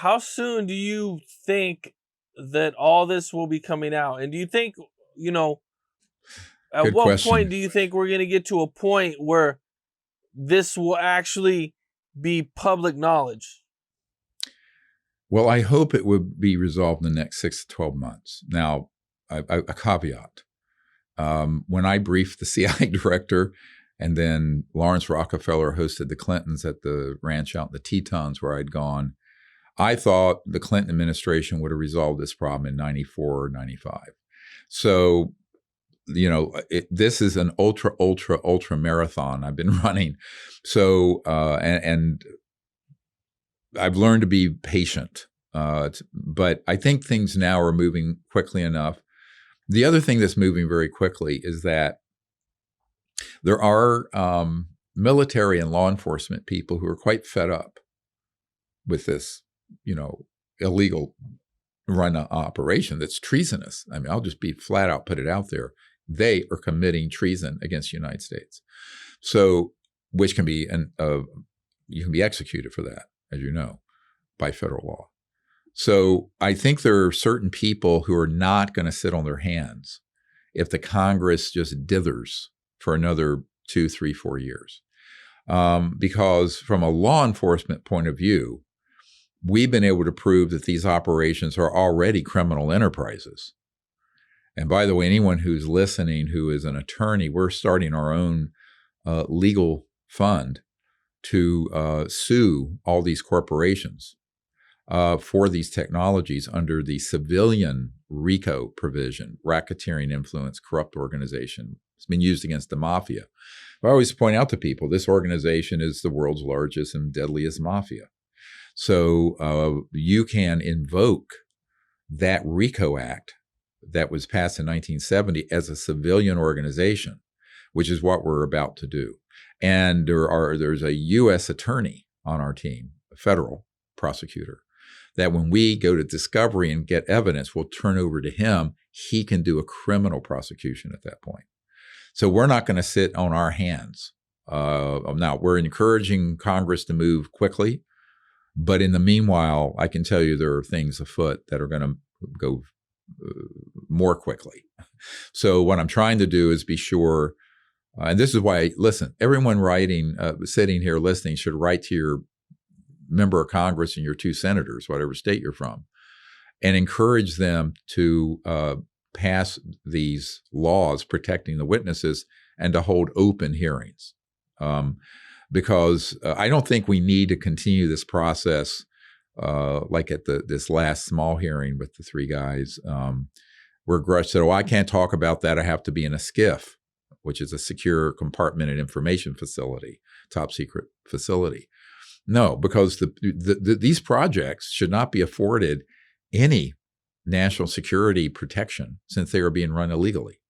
how soon do you think that all this will be coming out? And do you think, at Good what question. point do you think we're going to get to a point where this will actually be public knowledge? Well, I hope it would be resolved in the next 6 to 12 months. Now, a caveat. When I briefed the CIA director, and then Lawrence Rockefeller hosted the Clintons at the ranch out in the Tetons where I'd gone, I thought the Clinton administration would have resolved this problem in 94 or 95. So, this is an ultra marathon I've been running. So, and I've learned to be patient. But I think things now are moving quickly enough. The other thing that's moving very quickly is that there are military and law enforcement people who are quite fed up with this, illegal run operation that's treasonous. I mean, I'll just be flat out put it out there. They are committing treason against the United States. So, which can be, you can be executed for that, as you know, by federal law. So I think there are certain people who are not going to sit on their hands if the Congress just dithers for another 2, 3, 4 years. Because from a law enforcement point of view, we've been able to prove that these operations are already criminal enterprises. And by the way, anyone who's listening who is an attorney, we're starting our own legal fund to sue all these corporations for these technologies under the civilian RICO provision, racketeering, influence, corrupt organization. It's been used against the mafia. I always point out to people, this organization is the world's largest and deadliest mafia. So you can invoke that RICO Act that was passed in 1970 as a civilian organization, which is what we're about to do. And there's a U.S. attorney on our team, a federal prosecutor, that when we go to discovery and get evidence, we'll turn over to him. He can do a criminal prosecution at that point. So we're not going to sit on our hands. Now, we're encouraging Congress to move quickly. But in the meanwhile, I can tell you there are things afoot that are going to go more quickly. So what I'm trying to do is be sure, and this is why, listen, everyone sitting here listening should write to your member of Congress and your 2 senators, whatever state you're from, and encourage them to pass these laws protecting the witnesses and to hold open hearings. Because I don't think we need to continue this process like at this last small hearing with the 3 guys, where Grush said, I can't talk about that. I have to be in a SCIF, which is a secure compartmented information facility, top secret facility. No, because these projects should not be afforded any national security protection since they are being run illegally.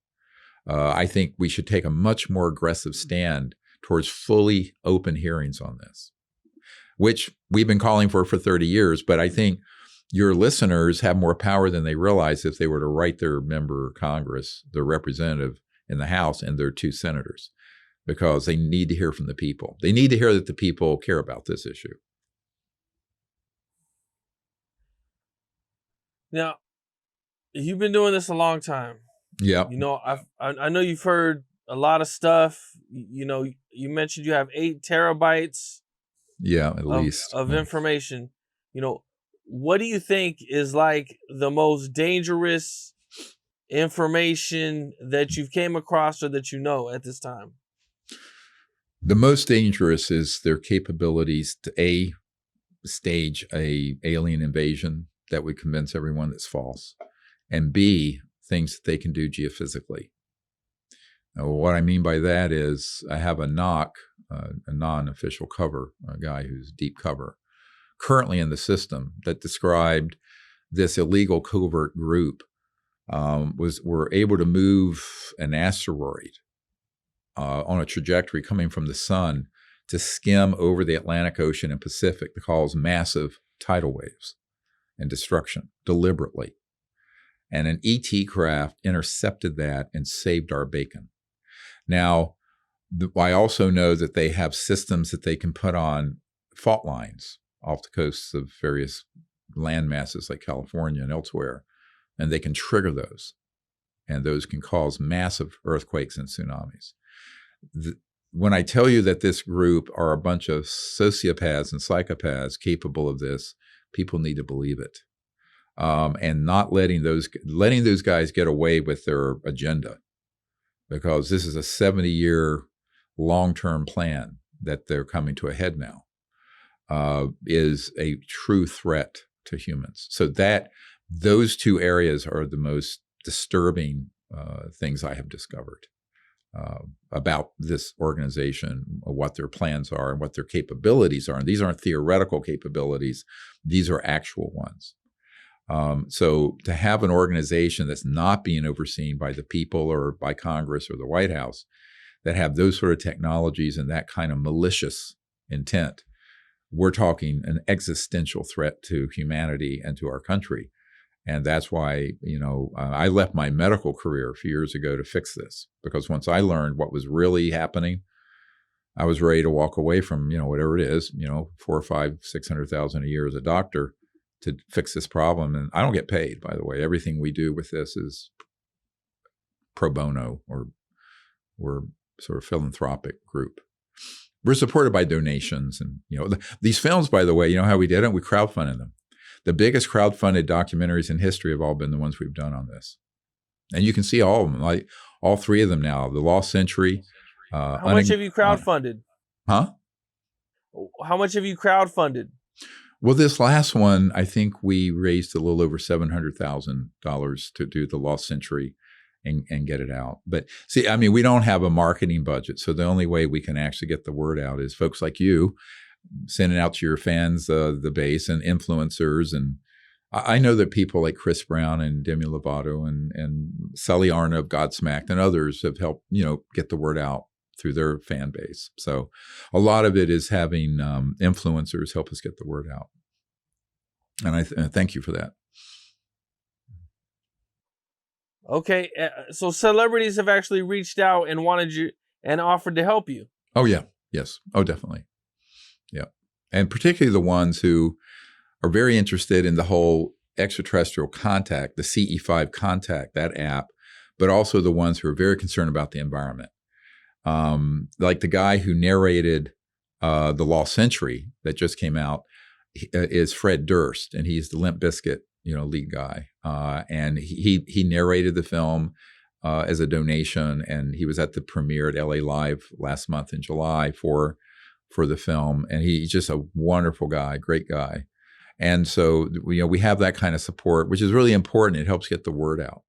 I think we should take a much more aggressive stand towards fully open hearings on this, which we've been calling for 30 years. But I think your listeners have more power than they realize if they were to write their member of Congress, their representative in the House, and their 2 senators, because they need to hear from the people. They need to hear that the people care about this issue. Now, you've been doing this a long time. Yeah. I know you've heard a lot of stuff. You mentioned you have 8 terabytes. Yeah, at least of information. What do you think is like the most dangerous information that you've came across or that you know at this time? The most dangerous is their capabilities to stage a alien invasion that would convince everyone that's false, and B, things that they can do geophysically. Now, what I mean by that is I have a NOC, a non-official cover, a guy who's deep cover, currently in the system that described this illegal covert group were able to move an asteroid on a trajectory coming from the sun to skim over the Atlantic Ocean and Pacific to cause massive tidal waves and destruction deliberately. And an ET craft intercepted that and saved our bacon. Now, I also know that they have systems that they can put on fault lines off the coasts of various land masses like California and elsewhere, and they can trigger those, and those can cause massive earthquakes and tsunamis. When I tell you that this group are a bunch of sociopaths and psychopaths capable of this, people need to believe it, and not letting those guys get away with their agenda, because this is a 70-year long-term plan that they're coming to a head now, is a true threat to humans. So that those two areas are the most disturbing things I have discovered about this organization, what their plans are and what their capabilities are. And these aren't theoretical capabilities. These are actual ones. So to have an organization that's not being overseen by the people or by Congress or the White House, that have those sort of technologies and that kind of malicious intent, we're talking an existential threat to humanity and to our country. And that's why, I left my medical career a few years ago to fix this, because once I learned what was really happening, I was ready to walk away from, whatever it is, 4 or 5, 600,000 a year as a doctor to fix this problem. And I don't get paid, by the way. Everything we do with this is pro bono, or we're sort of philanthropic group. We're supported by donations. And, these films, by the way, how we did it? We crowdfunded them. The biggest crowdfunded documentaries in history have all been the ones we've done on this. And you can see all of them, like all 3 of them now. The Lost Century. How much have you crowdfunded? Huh? How much have you crowdfunded? Well, this last one, I think we raised a little over $700,000 to do the Lost Century and get it out. But see, we don't have a marketing budget. So the only way we can actually get the word out is folks like you sending out to your fans, the base, and influencers. And I know that people like Chris Brown and Demi Lovato and Sully Arna of Godsmacked and others have helped, get the word out through their fan base. So a lot of it is having influencers help us get the word out. And I thank you for that. Okay, so celebrities have actually reached out and wanted you and offered to help you. Oh, yeah. Yes. Oh, definitely. Yeah. And particularly the ones who are very interested in the whole extraterrestrial contact, the CE5 contact, that app, but also the ones who are very concerned about the environment. Like the guy who narrated The Lost Century that just came out is Fred Durst, and he's the Limp Bizkit, lead guy. And he narrated the film as a donation, and he was at the premiere at LA Live last month in July for the film. And he's just a wonderful guy, great guy. And so, we have that kind of support, which is really important. It helps get the word out.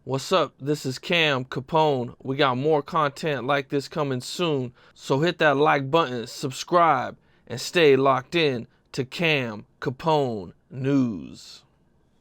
What's up? This is Cam Capone. We got more content like this coming soon. So hit that like button, subscribe, and stay locked in to Cam Capone News.